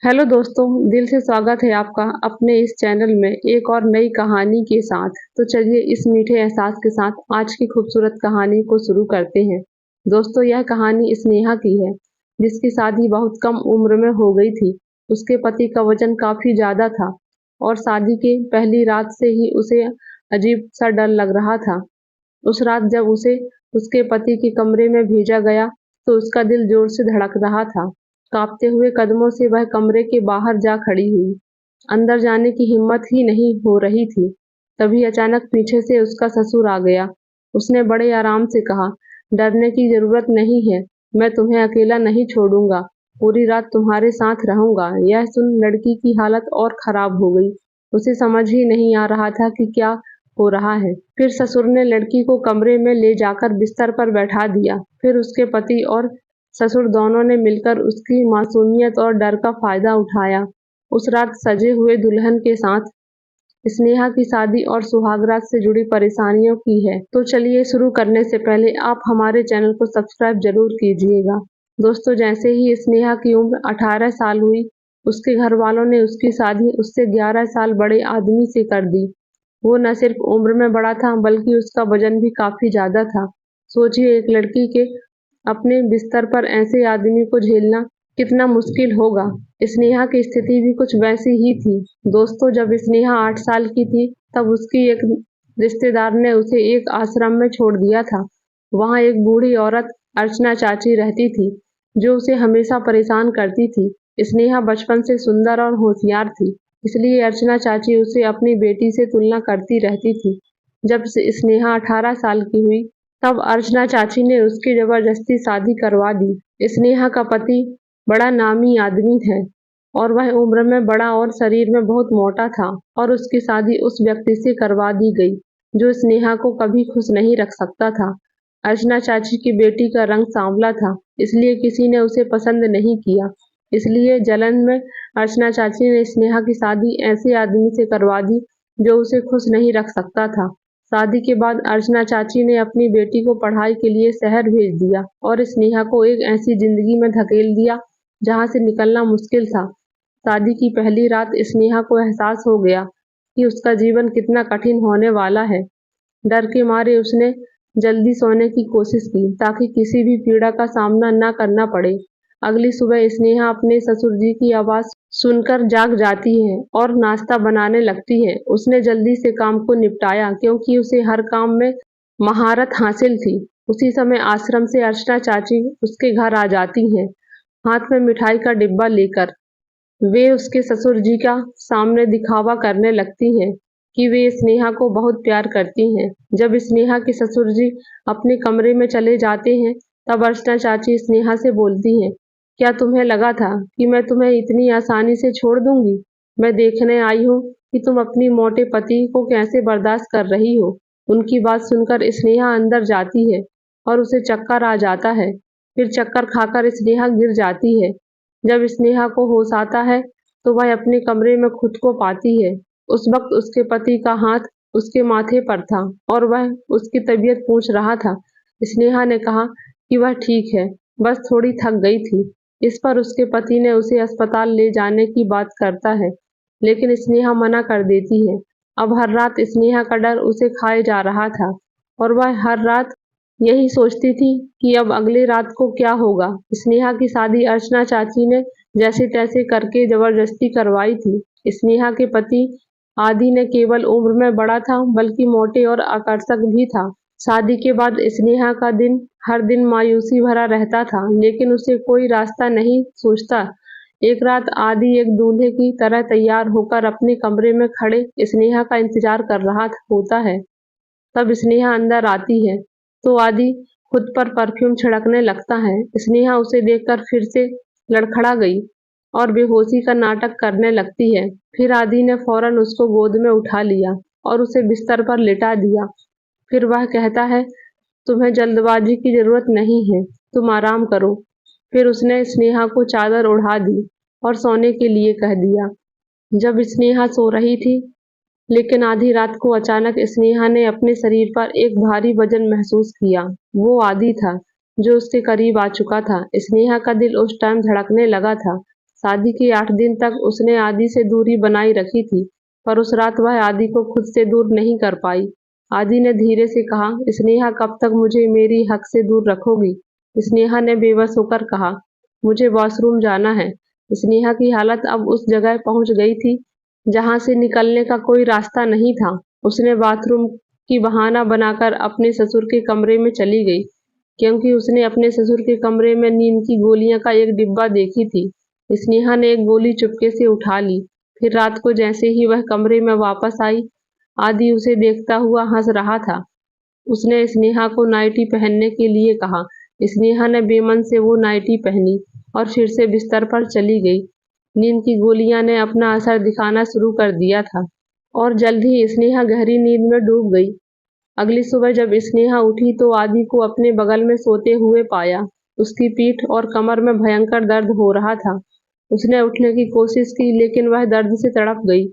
Hello दोस्तों, दिल से स्वागत है आपका अपने इस चैनल में एक और नई कहानी के साथ। तो चलिए इस मीठे एहसास के साथ आज की खूबसूरत कहानी को शुरू करते हैं। दोस्तों, यह कहानी स्नेहा की है, जिसकी शादी बहुत कम उम्र में हो गई थी। उसके पति का वजन काफी ज्यादा था और शादी के पहली रात से ही उसे अजीब सा डर लग रहा था। उस रात जब उसे उसके पति के कमरे में भेजा गया तो उसका दिल जोर से धड़क रहा था। कांपते हुए कदमों से वह कमरे के बाहर जा खड़ी हुई। अंदर जाने की हिम्मत ही नहीं हो रही थी। तभी अचानक पीछे से उसका ससुर आ गया। उसने बड़े आराम से कहा, डरने की जरूरत नहीं है, मैं तुम्हें अकेला नहीं छोड़ूंगा, पूरी रात तुम्हारे साथ रहूंगा। यह सुन लड़की की हालत और खराब हो गई। उसे समझ ही नहीं आ रहा था कि क्या हो रहा है। फिर ससुर ने लड़की को कमरे में ले जाकर बिस्तर पर बैठा दिया। फिर उसके पति और ससुर दोनों ने मिलकर उसकी मासूमियत और डर का फायदा उठाया। उस रात सजे हुए दुल्हन के साथ स्नेहा की शादी और सुहागरात से जुड़ी परेशानियों की है। तो चलिए शुरू करने से पहले आप हमारे चैनल को सब्सक्राइब जरूर कीजिएगा। दोस्तों, जैसे ही स्नेहा की उम्र 18 साल हुई, उसके घर वालों ने उसकी शादी उससे 11 साल बड़े आदमी से कर दी। वो न सिर्फ उम्र में बड़ा था बल्कि उसका वजन भी काफी ज्यादा था। सोचिए, एक लड़की के अपने बिस्तर पर ऐसे आदमी को झेलना कितना मुश्किल होगा। स्नेहा की स्थिति भी कुछ वैसी ही थी। दोस्तों, जब स्नेहा 8 साल की थी तब उसकी एक रिश्तेदार ने उसे एक आश्रम में छोड़ दिया था। वहाँ एक बूढ़ी औरत अर्चना चाची रहती थी, जो उसे हमेशा परेशान करती थी। स्नेहा बचपन से सुंदर और होशियार थी, इसलिए अर्चना चाची उसे अपनी बेटी से तुलना करती रहती थी। जब से स्नेहा 18 साल की हुई तब अर्चना चाची ने उसकी जबरदस्ती शादी करवा दी। स्नेहा का पति बड़ा नामी आदमी है और वह उम्र में बड़ा और शरीर में बहुत मोटा था, और उसकी शादी उस व्यक्ति से करवा दी गई जो स्नेहा को कभी खुश नहीं रख सकता था। अर्चना चाची की बेटी का रंग सांवला था, इसलिए किसी ने उसे पसंद नहीं किया। इसलिए जलन में अर्चना चाची ने स्नेहा की शादी ऐसे आदमी से करवा दी जो उसे खुश नहीं रख सकता था। शादी के बाद अर्चना चाची ने अपनी बेटी को पढ़ाई के लिए शहर भेज दिया और स्नेहा को एक ऐसी जिंदगी में धकेल दिया जहां से निकलना मुश्किल था। शादी की पहली रात स्नेहा को एहसास हो गया कि उसका जीवन कितना कठिन होने वाला है। डर के मारे उसने जल्दी सोने की कोशिश की ताकि किसी भी पीड़ा का सामना न करना पड़े। अगली सुबह स्नेहा अपने ससुर जी की आवाज सुनकर जाग जाती है और नाश्ता बनाने लगती है। उसने जल्दी से काम को निपटाया क्योंकि उसे हर काम में महारत हासिल थी। उसी समय आश्रम से अर्चना चाची उसके घर आ जाती हैं, हाथ में मिठाई का डिब्बा लेकर। वे उसके ससुर जी का सामने दिखावा करने लगती हैं कि वे स्नेहा को बहुत प्यार करती हैं। जब स्नेहा के ससुर जी अपने कमरे में चले जाते हैं तब अर्चना चाची स्नेहा से बोलती हैं, क्या तुम्हें लगा था कि मैं तुम्हें इतनी आसानी से छोड़ दूंगी? मैं देखने आई हूँ कि तुम अपनी मोटे पति को कैसे बर्दाश्त कर रही हो। उनकी बात सुनकर स्नेहा अंदर जाती है और उसे चक्कर आ जाता है। फिर चक्कर खाकर स्नेहा गिर जाती है। जब स्नेहा को होश आता है तो वह अपने कमरे में खुद को पाती है। उस वक्त उसके पति का हाथ उसके माथे पर था और वह उसकी तबीयत पूछ रहा था। स्नेहा ने कहा कि वह ठीक है, बस थोड़ी थक गई थी। इस पर उसके पति ने उसे अस्पताल ले जाने की बात करता है, लेकिन स्नेहा मना कर देती है। अब हर रात स्नेहा का डर उसे खाए जा रहा था और वह हर रात यही सोचती थी कि अब अगली रात को क्या होगा। स्नेहा की शादी अर्चना चाची ने जैसे तैसे करके जबरदस्ती करवाई थी। स्नेहा के पति आदि ने केवल उम्र में बड़ा था बल्कि मोटे और आकर्षक भी था। शादी के बाद स्नेहा का दिन हर दिन मायूसी भरा रहता था, लेकिन उसे कोई रास्ता नहीं सूझता। एक रात आदि एक दूल्हे की तरह तैयार होकर अपने कमरे में खड़े स्नेहा का इंतजार कर रहा होता है। तब स्नेहा अंदर आती है तो आदि खुद पर परफ्यूम छिड़कने लगता है। स्नेहा उसे देखकर फिर से लड़खड़ा गई और बेहोशी का नाटक करने लगती है। फिर आदि ने फौरन उसको गोद में उठा लिया और उसे बिस्तर पर लिटा दिया। फिर वह कहता है, तुम्हें जल्दबाजी की जरूरत नहीं है, तुम आराम करो। फिर उसने स्नेहा को चादर ओढ़ा दी और सोने के लिए कह दिया। जब स्नेहा सो रही थी, लेकिन आधी रात को अचानक स्नेहा ने अपने शरीर पर एक भारी वजन महसूस किया। वो आदि था जो उसके करीब आ चुका था। स्नेहा का दिल उस टाइम धड़कने लगा था शादी के 8 दिन तक उसने आदि से दूरी बनाई रखी थी, पर उस रात वह आदि को खुद से दूर नहीं कर पाई। आदि ने धीरे से कहा, स्नेहा कब तक मुझे मेरी हक से दूर रखोगी? स्नेहा ने बेबस होकर कहा, मुझे वॉशरूम जाना है। स्नेहा की हालत अब उस जगह पहुंच गई थी जहां से निकलने का कोई रास्ता नहीं था। उसने बाथरूम की बहाना बनाकर अपने ससुर के कमरे में चली गई, क्योंकि उसने अपने ससुर के कमरे में नींद की गोलियां का एक डिब्बा देखी थी। स्नेहा ने एक गोली चुपके से उठा ली। फिर रात को जैसे ही वह कमरे में वापस आई, आदि उसे देखता हुआ हंस रहा था। उसने स्नेहा को नाइटी पहनने के लिए कहा। स्नेहा ने बेमन से वो नाइटी पहनी और फिर से बिस्तर पर चली गई। नींद की गोलियां ने अपना असर दिखाना शुरू कर दिया था और जल्द ही स्नेहा गहरी नींद में डूब गई। अगली सुबह जब स्नेहा उठी तो आदि को अपने बगल में सोते हुए पाया। उसकी पीठ और कमर में भयंकर दर्द हो रहा था। उसने उठने की कोशिश की, लेकिन वह दर्द से तड़प गई।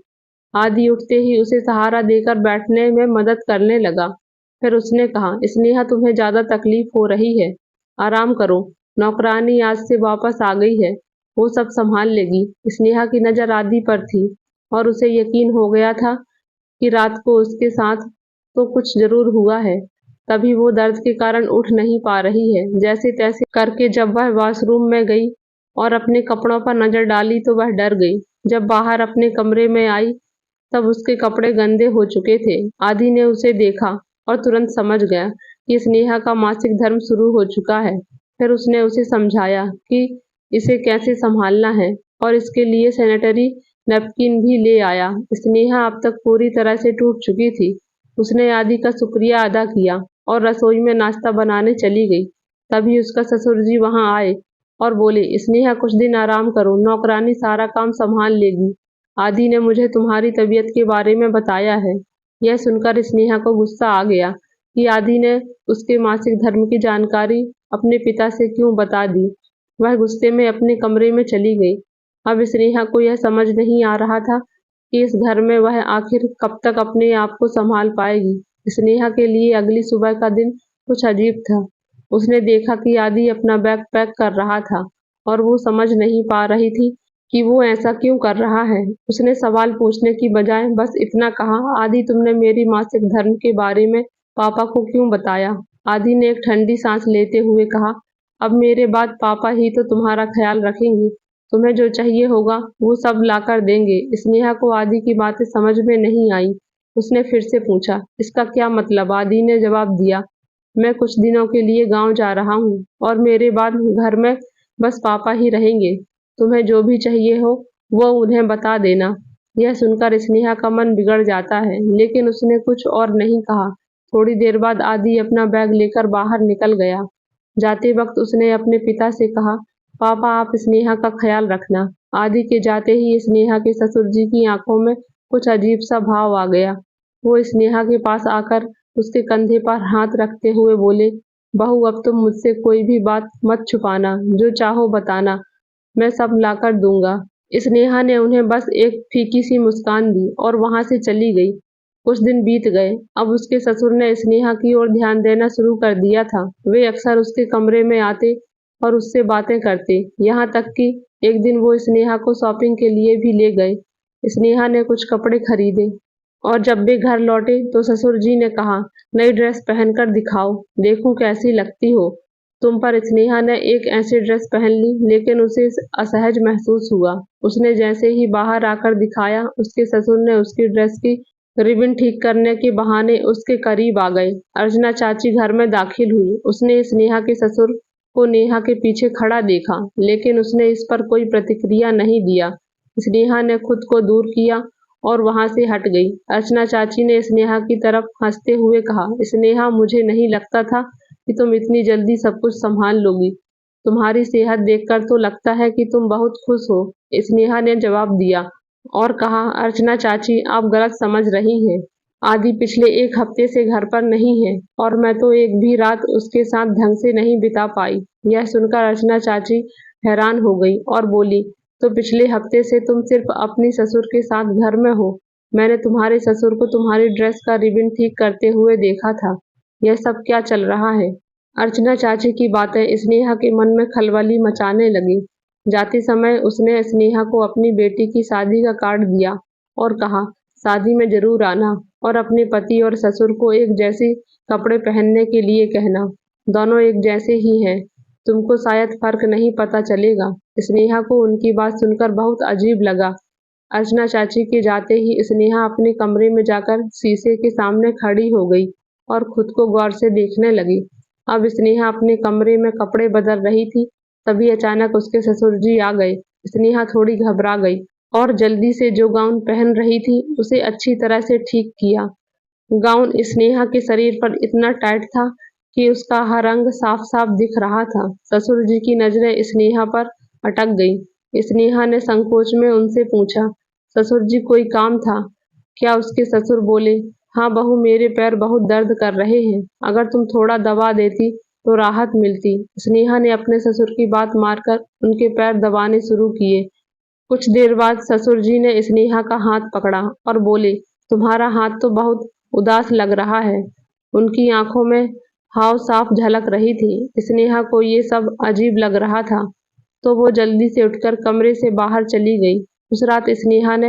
आदि उठते ही उसे सहारा देकर बैठने में मदद करने लगा। फिर उसने कहा, स्नेहा तुम्हें ज्यादा तकलीफ हो रही है, आराम करो। नौकरानी आज से वापस आ गई है, वो सब संभाल लेगी। स्नेहा की नजर आदि पर थी और उसे यकीन हो गया था कि रात को उसके साथ तो कुछ जरूर हुआ है, तभी वो दर्द के कारण उठ नहीं पा रही है। जैसे तैसे करके जब वह वॉशरूम में गई और अपने कपड़ों पर नजर डाली तो वह डर गई। जब बाहर अपने कमरे में आई तब उसके कपड़े गंदे हो चुके थे। आदि ने उसे देखा और तुरंत समझ गया कि स्नेहा का मासिक धर्म शुरू हो चुका है। फिर उसने उसे समझाया कि इसे कैसे संभालना है और इसके लिए सैनिटरी नैपकिन भी ले आया। स्नेहा अब तक पूरी तरह से टूट चुकी थी। उसने आदि का शुक्रिया अदा किया और रसोई में नाश्ता बनाने चली गई। तभी उसका ससुर जी वहां आए और बोले, स्नेहा कुछ दिन आराम करो, नौकरानी सारा काम संभाल लेगी। आदि ने मुझे तुम्हारी तबीयत के बारे में बताया है। यह सुनकर स्नेहा को गुस्सा आ गया कि आदि ने उसके मासिक धर्म की जानकारी अपने पिता से क्यों बता दी। वह गुस्से में अपने कमरे में चली गई। अब स्नेहा को यह समझ नहीं आ रहा था कि इस घर में वह आखिर कब तक अपने आप को संभाल पाएगी। स्नेहा के लिए अगली सुबह का दिन कुछ अजीब था। उसने देखा कि आदि अपना बैग पैक कर रहा था और वो समझ नहीं पा रही थी कि वो ऐसा क्यों कर रहा है। उसने सवाल पूछने की बजाय बस इतना कहा, आदि तुमने मेरी मासिक धर्म के बारे में पापा को क्यों बताया? आदि ने एक ठंडी सांस लेते हुए कहा, अब मेरे बाद पापा ही तो तुम्हारा ख्याल रखेंगे। तुम्हें जो चाहिए होगा वो सब लाकर देंगे। स्नेहा को आदि की बातें समझ में नहीं आई। उसने फिर से पूछा, इसका क्या मतलब? आदि ने जवाब दिया, मैं कुछ दिनों के लिए गांव जा रहा हूँ और मेरे बाद घर में बस पापा ही रहेंगे। तुम्हें जो भी चाहिए हो वो उन्हें बता देना। यह सुनकर स्नेहा का मन बिगड़ जाता है, लेकिन उसने कुछ और नहीं कहा। थोड़ी देर बाद आदि अपना बैग लेकर बाहर निकल गया। जाते वक्त उसने अपने पिता से कहा, पापा आप स्नेहा का ख्याल रखना। आदि के जाते ही स्नेहा के ससुर जी की आंखों में कुछ अजीब सा भाव आ गया। वो स्नेहा के पास आकर उसके कंधे पर हाथ रखते हुए बोले, बहू अब तुम मुझसे कोई भी बात मत छुपाना, जो चाहो बताना, मैं सब लाकर दूंगा। स्नेहा ने उन्हें बस एक फीकी सी मुस्कान दी और वहां से चली गई। कुछ दिन बीत गए। अब उसके ससुर ने स्नेहा की ओर ध्यान देना शुरू कर दिया था। वे अक्सर उसके कमरे में आते और उससे बातें करते, यहाँ तक कि एक दिन वो स्नेहा को शॉपिंग के लिए भी ले गए। स्नेहा ने कुछ कपड़े खरीदे और जब वे घर लौटे तो ससुर जी ने कहा, नई ड्रेस पहनकर दिखाओ, देखूं कैसी लगती हो तुम पर। स्नेहा ने एक ऐसी ड्रेस पहन ली, लेकिन उसे असहज महसूस हुआ। उसने जैसे ही बाहर आकर दिखाया, उसके ससुर ने उसकी ड्रेस की रिबन ठीक करने के बहाने उसके करीब आ गए। अर्चना चाची घर में दाखिल हुई। उसने स्नेहा के ससुर को नेहा के पीछे खड़ा देखा, लेकिन उसने इस पर कोई प्रतिक्रिया नहीं दिया। स्नेहा ने खुद को दूर किया और वहां से हट गई। अर्चना चाची ने स्नेहा की तरफ हंसते हुए कहा, स्नेहा मुझे नहीं लगता था कि तुम इतनी जल्दी सब कुछ संभाल लोगी। तुम्हारी सेहत देखकर तो लगता है कि तुम बहुत खुश हो। स्नेहा ने जवाब दिया और कहा, अर्चना चाची आप गलत समझ रही हैं। आदि पिछले 1 हफ्ते से घर पर नहीं है और मैं तो एक भी रात उसके साथ ढंग से नहीं बिता पाई। यह सुनकर अर्चना चाची हैरान हो गई और बोली, तो पिछले हफ्ते से तुम सिर्फ अपनी ससुर के साथ घर में हो? मैंने तुम्हारे ससुर को तुम्हारी ड्रेस का रिबन ठीक करते हुए देखा था। यह सब क्या चल रहा है? अर्चना चाची की बातें स्नेहा के मन में खलबली मचाने लगी। जाते समय उसने स्नेहा को अपनी बेटी की शादी का कार्ड दिया और कहा, शादी में जरूर आना और अपने पति और ससुर को एक जैसे कपड़े पहनने के लिए कहना। दोनों एक जैसे ही हैं, तुमको शायद फर्क नहीं पता चलेगा। स्नेहा को उनकी बात सुनकर बहुत अजीब लगा। अर्चना चाची के जाते ही स्नेहा अपने कमरे में जाकर शीशे के सामने खड़ी हो गई और खुद को गौर से देखने लगी। अब स्नेहा अपने कमरे में कपड़े बदल रही थी, तभी अचानक उसके ससुर जी आ गए। स्नेहा थोड़ी घबरा गई और जल्दी से जो गाउन पहन रही थी उसे अच्छी तरह से ठीक किया। गाउन स्नेहा के शरीर पर इतना टाइट था कि उसका हर अंग साफ साफ दिख रहा था। ससुर जी की नजरें स्नेहा पर अटक गई। स्नेहा ने संकोच में उनसे पूछा, ससुर जी कोई काम था क्या? उसके ससुर बोले, हाँ बहू, मेरे पैर बहुत दर्द कर रहे हैं, अगर तुम थोड़ा दबा देती तो राहत मिलती। स्नेहा ने अपने ससुर की बात मारकर उनके पैर दबाने शुरू किए। कुछ देर बाद ससुर जी ने स्नेहा का हाथ पकड़ा और बोले, तुम्हारा हाथ तो बहुत उदास लग रहा है। उनकी आंखों में हाव साफ झलक रही थी। स्नेहा को ये सब अजीब लग रहा था, तो वो जल्दी से उठकर कमरे से बाहर चली गई। उस रात स्नेहा ने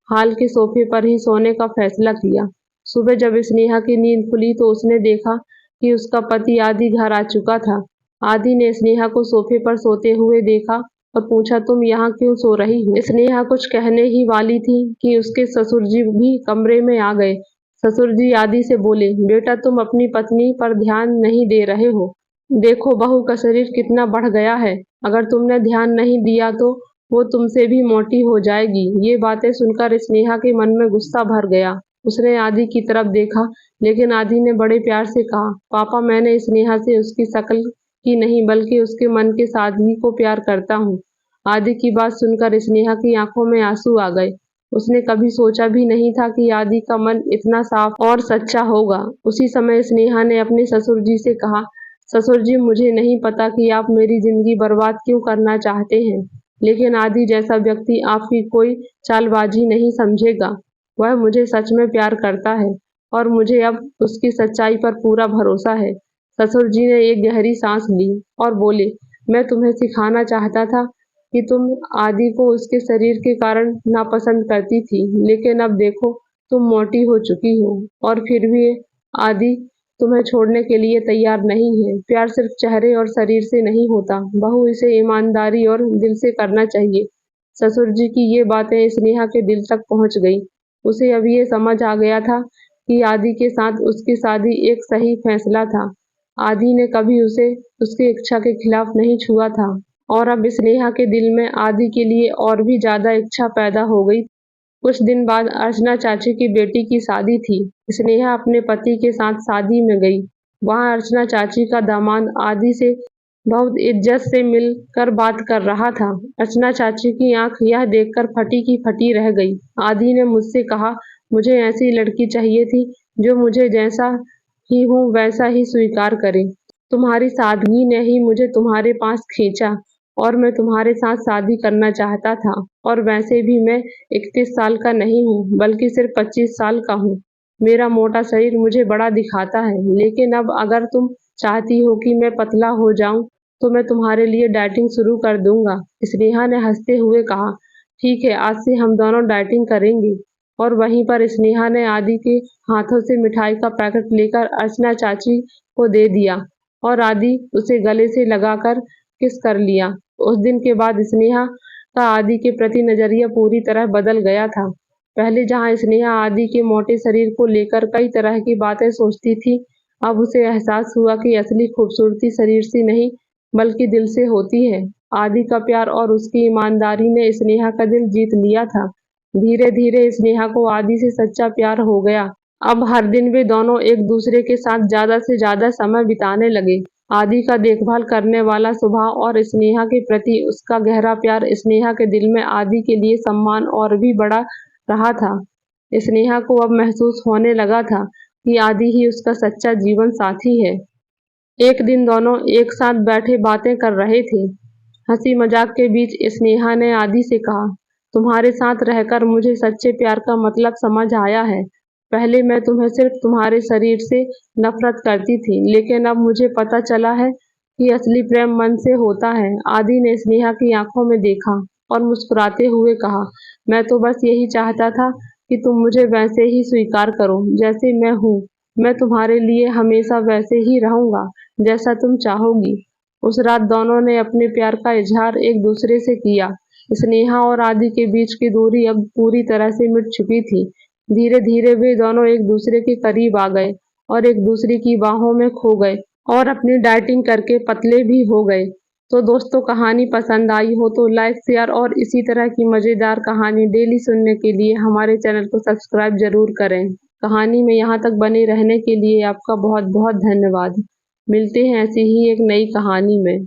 हाल के सोफे पर ही सोने का फैसला किया। सुबह जब स्नेहा की नींद खुली तो उसने देखा कि उसका पति आदि घर आ चुका था। आदि ने स्नेहा को सोफे पर सोते हुए देखा और पूछा, तुम यहाँ क्यों सो रही हो? स्नेहा कुछ कहने ही वाली थी कि उसके ससुर जी भी कमरे में आ गए। ससुर जी आदि से बोले, बेटा तुम अपनी पत्नी पर ध्यान नहीं दे रहे हो। देखो बहू का शरीर कितना बढ़ गया है, अगर तुमने ध्यान नहीं दिया तो वो तुमसे भी मोटी हो जाएगी। ये बातें सुनकर स्नेहा के मन में गुस्सा भर गया। उसने आदि की तरफ देखा, लेकिन आदि ने बड़े प्यार से कहा, पापा मैंने स्नेहा से उसकी शक्ल की नहीं बल्कि उसके मन के सादगी को प्यार करता हूँ। आदि की बात सुनकर स्नेहा की आंखों में आंसू आ गए। उसने कभी सोचा भी नहीं था कि आदि का मन इतना साफ और सच्चा होगा। उसी समय स्नेहा ने अपने ससुर जी से कहा, ससुर जी मुझे नहीं पता कि आप मेरी जिंदगी बर्बाद क्यों करना चाहते हैं, लेकिन आदि जैसा व्यक्ति आपकी कोई चालबाजी नहीं समझेगा। वह मुझे सच में प्यार करता है और मुझे अब उसकी सच्चाई पर पूरा भरोसा है। ससुर जी ने एक गहरी सांस ली और बोले, मैं तुम्हें सिखाना चाहता था कि तुम आदि को उसके शरीर के कारण नापसंद करती थी, लेकिन अब देखो तुम मोटी हो चुकी हो और फिर भी आदि तुम्हें छोड़ने के लिए तैयार नहीं है। प्यार सिर्फ चेहरे और शरीर से नहीं होता बहू, इसे ईमानदारी और दिल से करना चाहिए। ससुर जी की ये बातें स्नेहा के दिल तक पहुंच गई। उसे अब ये समझ आ गया था कि आदि के साथ उसकी शादी एक सही फैसला था। आदि ने कभी उसे उसकी इच्छा के खिलाफ नहीं छुआ था और अब स्नेहा के दिल में आदि के लिए और भी ज्यादा इच्छा पैदा हो गई। कुछ दिन बाद अर्चना चाची की बेटी की शादी थी। स्नेहा अपने पति के साथ शादी में गई। वहां अर्चना चाची का दामाद आदि से बहुत इज्जत से मिलकर बात कर रहा था। अर्चना चाची की आंख यह देखकर फटी की फटी रह गई। आदि ने मुझसे कहा, मुझे ऐसी लड़की चाहिए थी जो मुझे जैसा ही हूँ वैसा ही स्वीकार करे। तुम्हारी सादगी ने ही मुझे तुम्हारे पास खींचा और मैं तुम्हारे साथ शादी करना चाहता था। और वैसे भी मैं 31 साल का नहीं हूँ बल्कि सिर्फ 25 साल का हूँ। मेरा मोटा शरीर मुझे बड़ा दिखाता है, लेकिन अब अगर तुम चाहती हो कि मैं पतला हो जाऊं तो मैं तुम्हारे लिए डाइटिंग शुरू कर दूंगा। स्नेहा ने हंसते हुए कहा, ठीक है, आज से हम दोनों डाइटिंग करेंगे। और वहीं पर स्नेहा ने आदि के हाथों से मिठाई का पैकेट लेकर अर्चना चाची को दे दिया और आदि उसे गले से लगाकर किस कर लिया। उस दिन के बाद स्नेहा का आदि के प्रति नजरिया पूरी तरह बदल गया था। पहले जहां स्नेहा आदि के मोटे शरीर को लेकर कई तरह की बातें सोचती थी, अब उसे एहसास हुआ कि असली खूबसूरती शरीर से नहीं बल्कि दिल से होती है। आदि का प्यार और उसकी ईमानदारी ने स्नेहा का दिल जीत लिया था। धीरे धीरे स्नेहा को आदि से सच्चा प्यार हो गया। अब हर दिन वे दोनों एक दूसरे के साथ ज्यादा से ज्यादा समय बिताने लगे। आदि का देखभाल करने वाला स्वभाव और स्नेहा के प्रति उसका गहरा प्यार स्नेहा के दिल में आदि के लिए सम्मान और भी बढ़ा रहा था। स्नेहा को अब महसूस होने लगा था कि आदि ही उसका सच्चा जीवन साथी है। एक दिन दोनों एक साथ बैठे बातें कर रहे थे। हंसी मजाक के बीच स्नेहा ने आदि से कहा, तुम्हारे साथ रहकर मुझे सच्चे प्यार का मतलब समझ आया है। पहले मैं तुम्हें सिर्फ तुम्हारे शरीर से नफरत करती थी, लेकिन अब मुझे पता चला है कि असली प्रेम मन से होता है। आदि ने स्नेहा की आंखों में देखा और मुस्कुराते हुए कहा, मैं तो बस यही चाहता था कि तुम मुझे वैसे ही स्वीकार करो जैसे मैं हूँ। मैं तुम्हारे लिए हमेशा वैसे ही रहूंगा जैसा तुम चाहोगी। उस रात दोनों ने अपने प्यार का इजहार एक दूसरे से किया। स्नेहा और आदि के बीच की दूरी अब पूरी तरह से मिट चुकी थी। धीरे धीरे वे दोनों एक दूसरे के करीब आ गए और एक दूसरे की बाहों में खो गए और अपनी डाइटिंग करके पतले भी हो गए। तो दोस्तों, कहानी पसंद आई हो तो लाइक, शेयर और इसी तरह की मज़ेदार कहानी डेली सुनने के लिए हमारे चैनल को सब्सक्राइब जरूर करें। कहानी में यहाँ तक बने रहने के लिए आपका बहुत बहुत धन्यवाद। मिलते हैं ऐसी ही एक नई कहानी में।